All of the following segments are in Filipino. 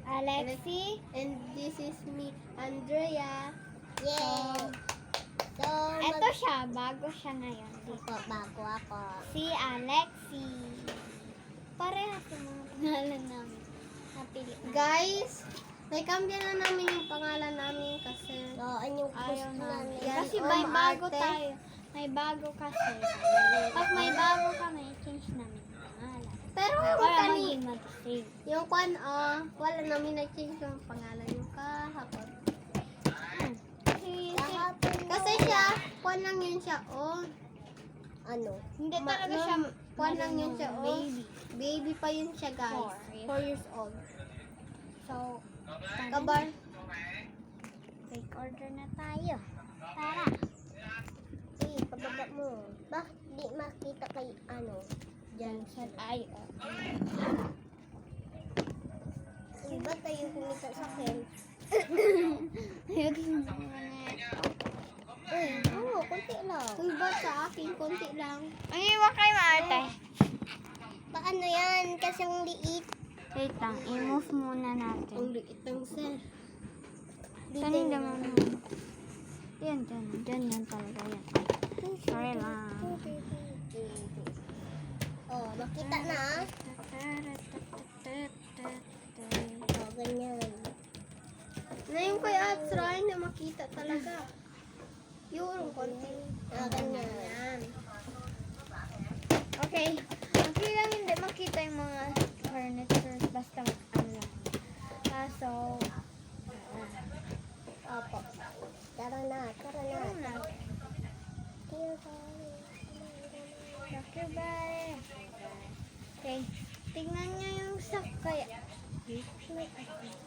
Alexi. And this is me, Andrea. Yay! So, Eto siya, bago siya ngayon. bago ako. Si Alexi. Parehas yung mga pangalan namin. Napili na. Guys, naikambyan na namin yung pangalan namin kasi So, yung Ayaw post namin. namin. Yan, Kasi oh, may bago maarte. tayo. May bago kasi. Pag may bago kami, change namin yung pangalan. pero yung Para kani, maging mag-save. yung wala namin na-change yung pangalan yung kahapon. Kasi siya, kwan lang yun siya, Ano? Hindi talaga siya kwan lang yun siya, baby. Baby pa yun siya, guys. 4 years old. So, Kabar, take order na tayo. Tara. Hey, pababa mo. Bakit di makita kay Diyan sa ay. Iba tayo kumita sa akin. Kunti lang. kung ba sa akin, konti lang. Ang iwa kay Marte. Paano yan? Kasi ang liit. Wait lang, i-move muna natin. Ang liit ng sir. Saan yung naman? Yan talaga yan. Sorry lang. Oh, makita na. Oh, ganyan. Na yung kay Atsra, hindi makita talaga. Yung konti. Ganyan. Yan. Okay. Okay lang hindi makita yung mga furniture. Basta ano lang. Kaso, Opo. Tara na. ano na? Dr. Bye. Okay. Tingnan nyo yung sa kaya.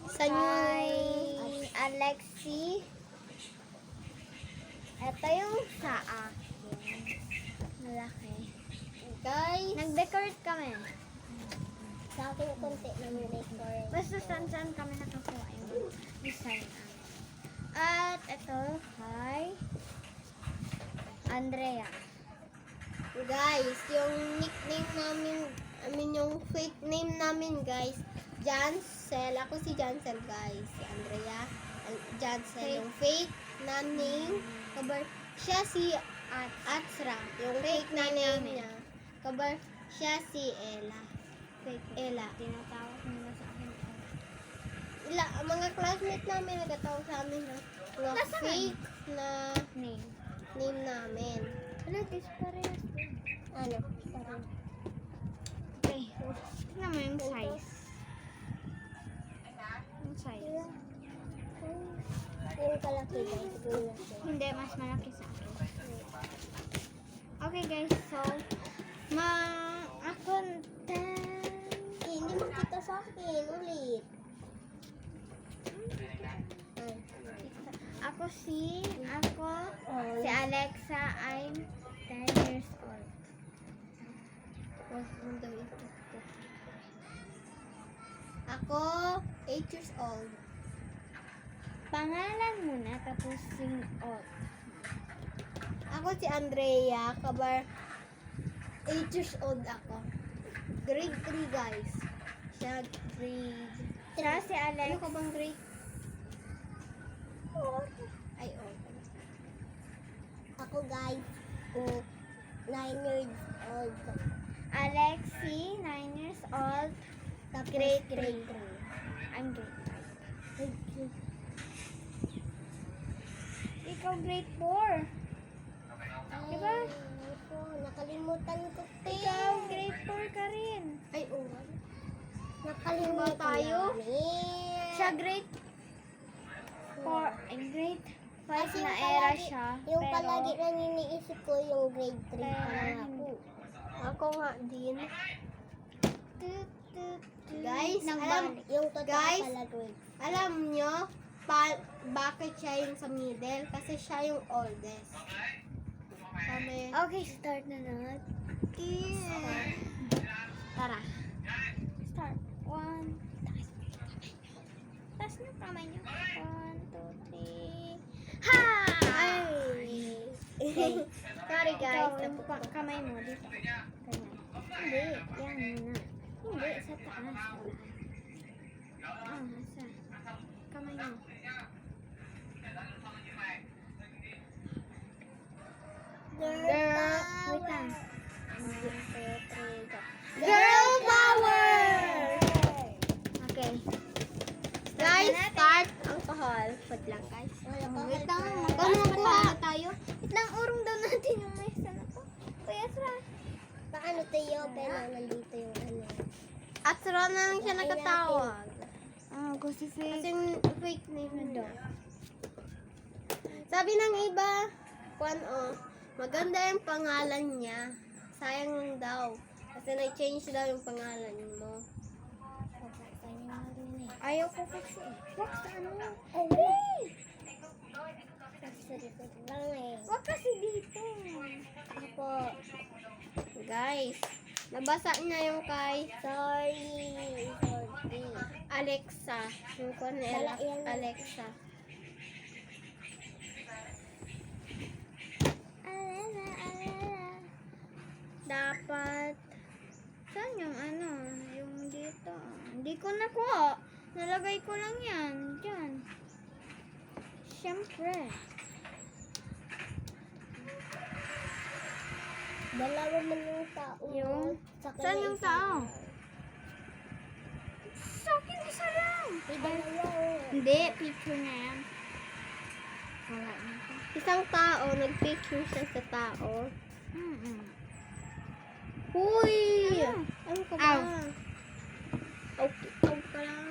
Sa Kay yung... Alexi. Ito yung sa akin. Malaki. Guys, Nag-decorate kami. Sa akin, kunti lang yung record. Basta saan kami nakakuha yung design namin. At ito kay Andrea. guys, yung nickname namin, yung fake name namin, guys, Jancel. Ako si Jancel, guys. Si Andrea. Jancel. Yung fake na name, siya si Atsra. Yung fake na name niya. Siya si Ella. Fake Ella. Tinatawag nila sa akin. Mga classmates namin nagtatawag sa amin ng mga Nasaan? fake na Name. name namin. Ano, this parehas din. Ano? Parang. Okay. Tingnan mo yung size. Yung size. Yung kalaki guys. Siguro na siya. Hindi, mas malaki sa akin. Okay guys, so ako Hindi makita sa akin. Ulit. si Alexa, I'm 10 years old. Ako, 8 years old. Pangalan muna, tapos sing old. Ako si Andrea, 8 years old ako. Grade 3, guys. Siya grade... Siya si Ano Alex. ka bang grade? Ay, Ako guys. 9 years old. Alexi, 9 years old. Tapos Grade grade 3. I'm grade 5. 3. Ikaw grade 4. Diba? Nakalimutan ko pa. Ikaw grade 4 ka rin. ay, Nakalimutan tayo? namin. Siya grade 4. Ay, grade 5 Kasi na yung era palagi- siya. Yung pero, palagi lang iniisip ko yung grade 3 pa Pero lang ako. ako nga din. Tut, tut, tut. Guys, Nagbalik. Yung totoo Guys, pala grade. Alam nyo, bakit siya yung sa middle? Kasi siya yung oldest. Kami, Okay, start na natin. Tara. Start. 1. Taas na kamay niyo. 1, 2, 3. Ha! Okay. sorry guys. Ikaw, yung kamay mo dito. Ganyan. Hindi, yan muna. Hindi, sa taas. Asa? Kamay mo. Girl Wait lang. Girl power! Okay. Guys, start alcohol. Put lang, guys. Wait lang. Kumukuha. tayo. Wait lang, urong daw natin yung mesa na to. Kuya Sra. Paano tayo? Pero nandito yung ano. At sara na lang siya nakatawag. Kasi Kasi fake name daw. Sabi ng iba, maganda yung pangalan niya. Sayang lang daw. Kasi na-change daw yung pangalan mo. ayaw ko kasi. Wag sa ano. Sa likod lang eh. Wag kasi dito. Ako. Guys, nabasa niya yung kay Sorry. Alexa. Yung Dala yan. Alexa. Dapat Saan yung ano? Yung dito. Hindi ko nakuha. Nalagay ko lang yan. Diyan. Siyempre. Dalawa man yung tao. Yung? Saka Saan yung tao? isa. Sa akin isa lang. May dalawa oh. Hindi. Picture na yan. Wala na to. isang tao, nagpicture siya sa tao. Huy! Ano? Ano ka Ow. ba? Okay, ka lang.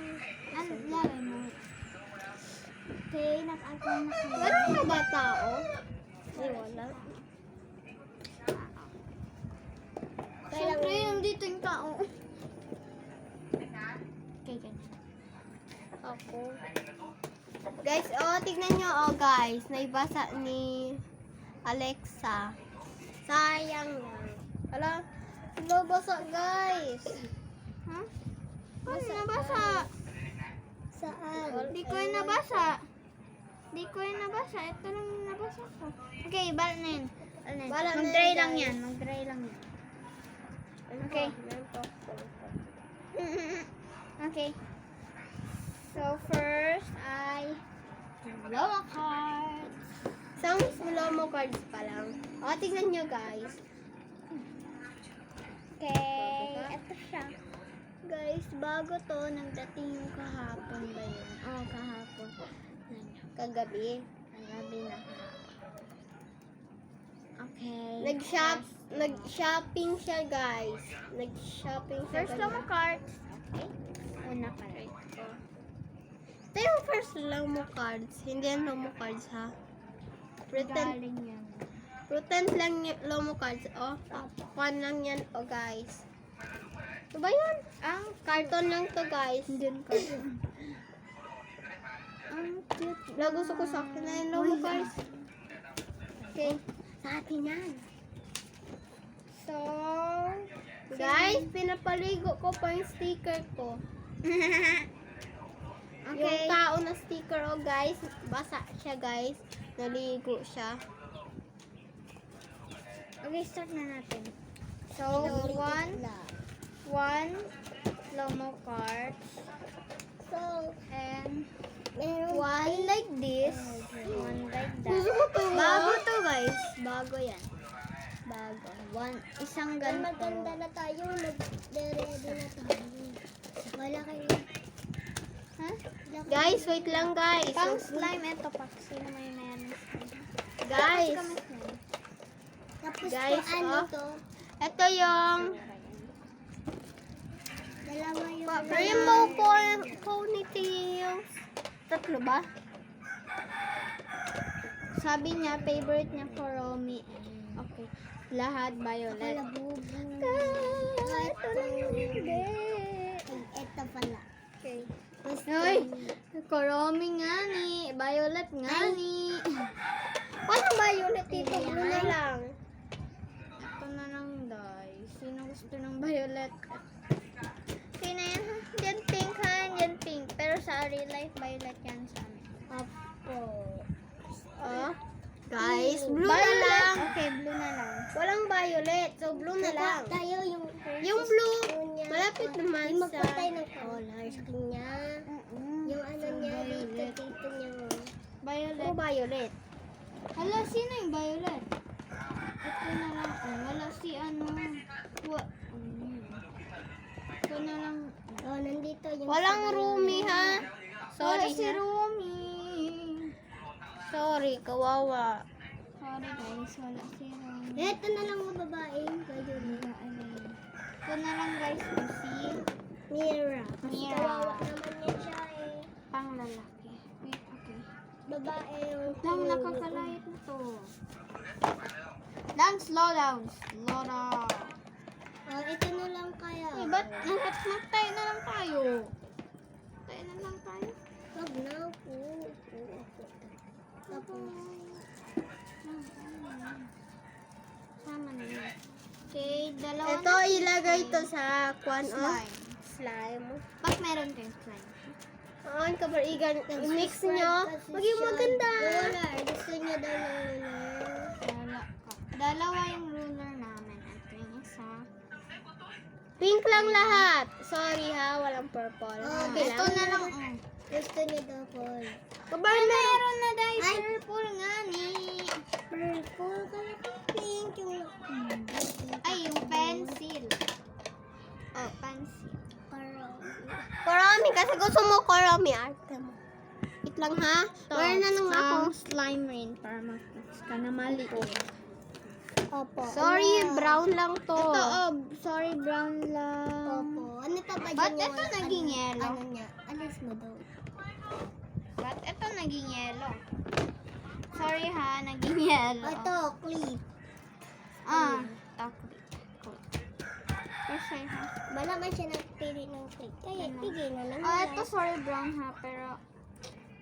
Ano? Lagay mo. Okay. Nag-alcohol na kayo. Meron ka ba tao? Ay, wala. Siyempre, nandito yung tao. Okay, ganyan. Ako. Guys, tignan nyo, guys. Naibasa ni Alexa. Sayang lang. Hala, nabasa, guys. Ha? Ano nabasa? Saan? Hindi ko yung nabasa. Hindi ko yung nabasa. Ito lang yung nabasa ko. Okay, bala na yun. Bala na Mag-dry yun, lang guys. yan. Mag-dry lang yan. Okay. Okay. So, first ay Lola cards. Isang slow-mo cards pa lang. Tignan nyo, guys. Okay. Ito siya. Guys, bago to, nagdating yung kahapon ba yun? Oo, kahapon. Kagabi. Nagabi na. Okay. Nag-shopping siya, guys. Nag-shopping siya. First Lola cards. Okay. Una ka rin. Ito yung first Lomo cards. Hindi yan Lomo cards, ha? Pretend Galing yan. lang yung Lomo cards. Kwan lang yan, guys. Ano ba yun? Ang Carton lang to, guys. Diyan ka. Ang cute. Gusto ko sa akin na yung Lomo cards. Okay. Sa atin yan. So, Guys, pinapaligo ko pa yung sticker ko. Yung okay. tao na sticker, guys. Basa siya, guys. Naligo siya. Okay, start na natin. So, one Lomo cards. So, And meron one like this. One like Gusto that. ko to. Bago to, guys. Bago yan. Bago. Isang ganito. maganda na tayo. Mag-ready na tayo. Wala kayo. Ha? Guys, wait lang, guys. Pang slime, ito pa. Sino may mayroon ng slime? Guys, Kami slime. Tapos Guys, to, ano oh. to? ito yung Dalawa yung rainbow ponytails. Tatlo ba? Sabi niya, favorite niya for Romy. Okay. Lahat violet. kalabubo. Ito lang yung hindi. Ito pala. Okay. Gusto Uy! Koromi nga ni. Violet nga ni. Paano ba ulit ito? Blue na lang. Ito na lang, guys. Sino gusto ng violet? Okay na yan, ha? Yan pink, ha? Yan pink. Pero sa real life, violet yan sa amin. Apo. Guys, blue na Violet. lang. Okay, blue na lang. Walang violet, so blue na lang. Tayo yung Yung blue, gusto niya. malapit naman Di sa... magpatay ng color sa kanya. ano niya dito, Violet. dito niya. Violet. Violet. Hala, sino yung Violet? Ito na lang. Oh, wala si ano. Ito na lang. Oh, nandito yung Walang si Rumi, Violet. ha? Wala Sorry, si ha? Rumi. Sorry, kawawa. Sorry guys, wala si Rumi. Ito na lang ang babaeng Violet. Ito na lang guys, si Mira. Kasi Mira. kawawa naman niya siya eh. pang lalaki. Wait, okay. Babae yung Dang, nakakalayat na to. Dang, slow down. Slow down. Oh, ito na lang kaya. Eh, ba't magtayo na lang tayo? Tayo na lang tayo. Wag na po. Tapos, Sama na yun. Okay, dalawa Ito, na. ilagay to sa kwan, oh. Slime. Slime. Ba't meron kayong slime? On, kabar, i-mix nyo. Maging maganda. Ruler. Gusto niya daw ng ruler. Dalawa yung ruler namin. At yung isa. Pink lang lahat. Sorry ha, walang purple. Oh, Okay Ito lang. na lang. Gusto niya daw Paul. Kabar, Meron na dahil Ay. purple nga ni. Purple. Kaya pink yung... Ay, yung pencil. Oh, pencil. Kurami, kasi gusto mo kurami arte mo. Wait lang ha. Ito, Meron na nung ako. slime rin para mag-mix ka na maliit. Opo. Sorry, brown lang to. Ito, oh, sorry, brown lang. Opo. Ano pa ba Ba't dyan ito naging yellow? Ano niya? Alis mo daw. Ba't ito naging yellow? Sorry ha, naging yellow. Ito, clip. Ah, chocolate. Cool. Kasi ha. Malaman siya nagpili ng clip. Kaya Ano? tigil na lang. Oh, ito sorry brown ha, pero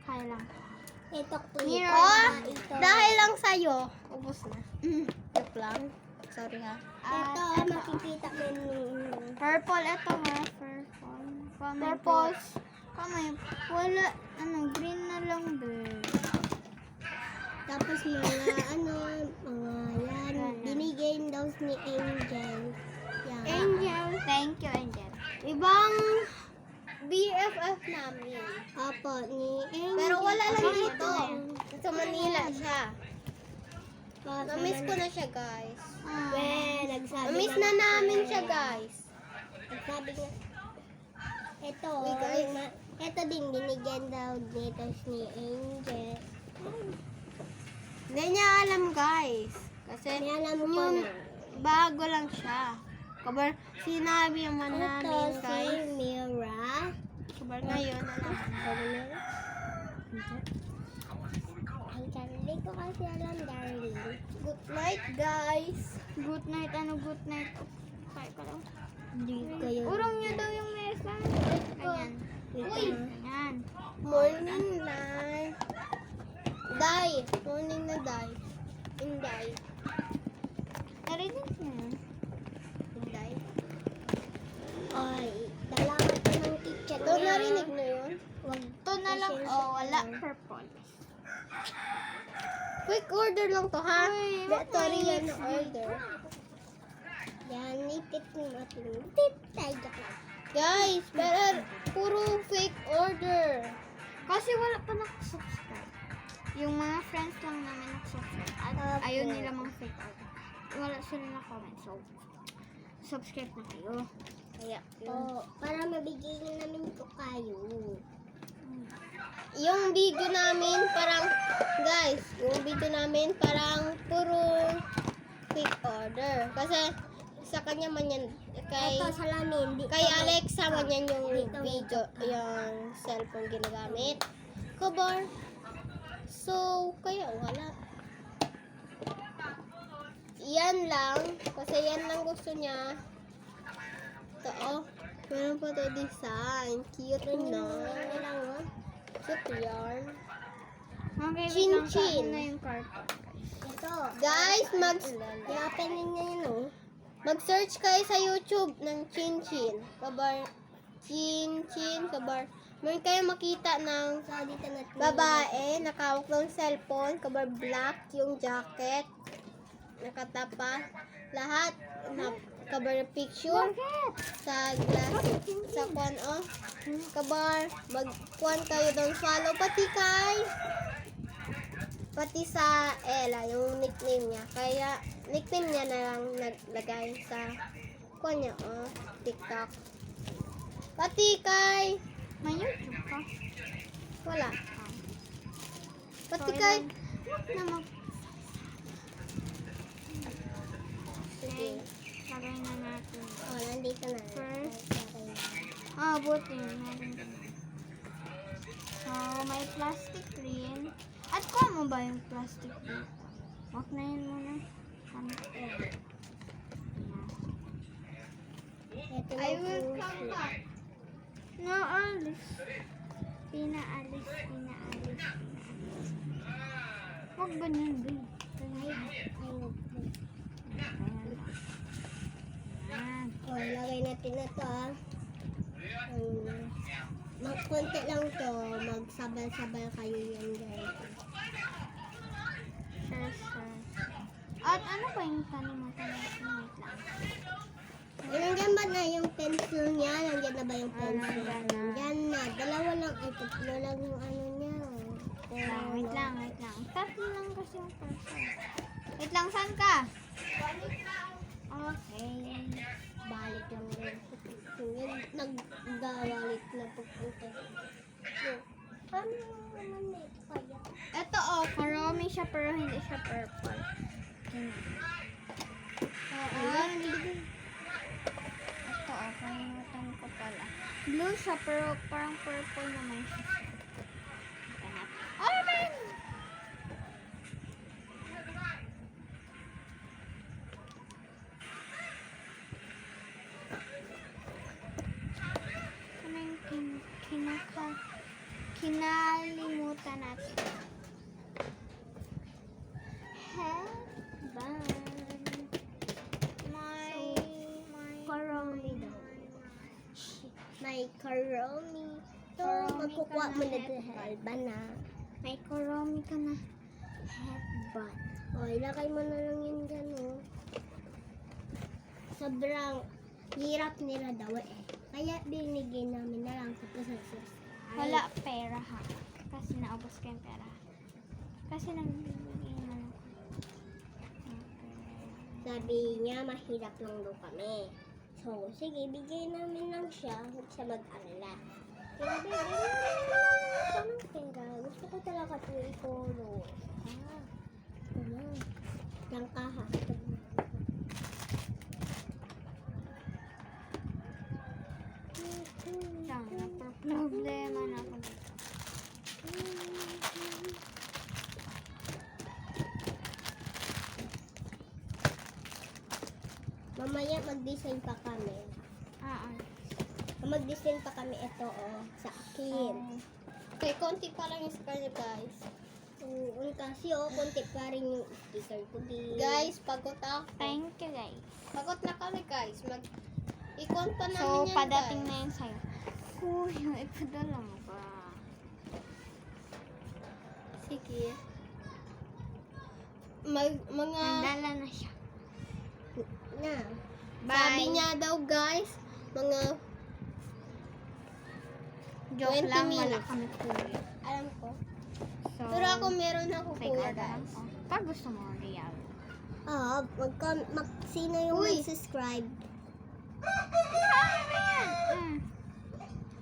kaya lang. Ito clip. Mirror. Oh, Ito. dahil lang sa'yo. Ubus na. Mm. Joke lang. Sorry ha. Ito, makikita mo yung... Purple, ito ha. Purple. Kamay. Wala, ano, green na lang din. Tapos mga ano, mga yan. Ano? Binigay daw ni Angel. Yan. Angel. Thank you, Angel. Ibang BFF namin. Opo, ni Angel. Pero wala lang Bakit dito. na yan? Sa Manila siya. Baka Na-miss ko na siya, guys. nagsabi Na-miss nga na namin siya, guys. Nagsabi nga. Ito, Uy, guys. ito din binigyan daw dito ni Angel. Hindi niya alam, guys. Kasi May alam ko yung na. bago lang siya. Kabar, sinabi naman Ito namin, si guys. Mira. Kabar ngayon, alam. Ang sarili ko kasi alam, darling. Good night, guys. Good night, ano good night? Kaya ka lang. Hindi ko yun. Urong niyo daw yung mesa. Ganyan. Uy! Ganyan. Morning light. Day. Morning na day. Inday. Narinig niyo yun? Inday. Ay, dala ka pa ng kitchen Ito, narinig na yun. Wag. Ito na lang. Oh, wala. Purple. Quick order lang to, ha? Uy, Ito rin yan ang order. Yan, nipit mo natin. Tip tayo ka. Guys, pero puro fake order. Kasi wala pa nakasubscribe. Yung mga friends lang namin nakasubscribe. At Opo. ayaw nila mga fake order. Wala sila na comment. So, subscribe na kayo. Kaya, Oh, para mabigyan namin ko kayo. yung video namin parang, guys, yung video namin parang puro quick order. Kasi, sa kanya man yan, kay Ito, salamin. kay Alexa man yan yung video, yung cellphone ginagamit. Kabar. So, kaya wala. Yan lang. Kasi yan lang gusto niya. Ito, oh. Meron pa to design. Cute na. Ano lang, oh. Cute yarn. Okay, wait Chin lang. chin. Kain na yung carton, guys. Ito. Guys, I-open niya yun, oh. mag-search kayo sa YouTube ng Chin Chin. Kabar, Chin Chin, kabar. Meron kayo makita ng So, dito natin. babae, nakawak ng cellphone, kabar black yung jacket, nakatapa, lahat, Kabar picture Bakit? sa glass sa kwan oh. Kabar magkuan kayo doon swallow pati sa Ella yung nickname niya. Kaya nickname niya na lang naglagay sa kwan niya oh, TikTok. Pati kay May YouTube ka? wala. Pati So, kay Wag na mag... sige. Lagay na natin. Oh, nandito na. First. Okay na. Ah, buti. Meron ka na. So, may plastic rin. At kuha mo ba yung plastic rin? Wag na yun muna. Ano? Ito na I will po come siya. back. No, alis. Pinaalis. Wag ganyan, babe. Ganyan. Ayan. Oh, lagay natin na to ah. Magkonti lang to. Magsabal-sabal kayo yan guys. Sure. At ano ba yung kalimutan natin? Wait lang. Nandiyan ba na yung pencil niya? Nandiyan na ba yung pencil? nandyan na. Nandiyan na. Dalawa lang. Ay, tatlo lang yung ano niya. Wait lang. Tatlo lang kasi yung person. Wait lang, saan ka? Okay. Balik lang yun. Yung nagdawalik na pagpunta. Ano naman eh? Kaya. Ito karami siya pero hindi siya purple. Ayan. Ito kalimutan ko pala. Blue siya pero parang purple naman siya. Oh man! Ano yung kinalimutan natin? Headband. Karami daw. May karami. So, Karami magkukuha ka mo na na headband. dahil na. May karami ka na headband. O, ilagay mo na lang yun dyan, oh. Sobrang hirap nila daw eh. Kaya binigay namin na lang sa processor. Wala pera ha. Kasi naubos ko yung pera. Kasi nagbibigay na lang. Sabi niya, mahirap lang daw kami. So, sige, bigay namin lang siya. Huwag siya mag-alala. Pero bigay namin lang ng pera. Gusto ko talaga ito i-follow. Ito na. Lang ka ha. Siyang problema na ako. Mamaya mag-design pa kami. Mag-design pa kami ito, oh, sa akin. Okay, konti pa lang yung sa kanya, guys. Kasi, oh, konti pa rin yung sticker ko din. Guys, pagod ako. Thank you guys. Pagod na kami, guys. Ikon pa namin So, yan, padating guys. na yun sa'yo. Uy, ipadala mo pa. Sige. Mga... Nandala na siya. Na. Bye. Sabi niya daw, guys, mga Joke 20 lang, wala minutes. kami kuya. alam ko. So, Pero ako meron ako fake kuya, order lang guys. ko. Pag gusto mo, real. Sino yung mag-subscribe?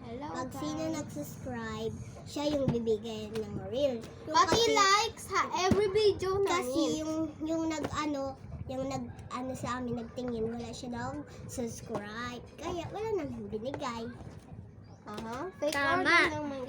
Hello, Pag sino guys. nag-subscribe, siya yung bibigay ng real. Pati likes ha, every video namin. Kasi yung nag-ano sa amin, nagtingin, wala siya daw subscribe. Kaya wala nang binigay. Fake Tama. order lang man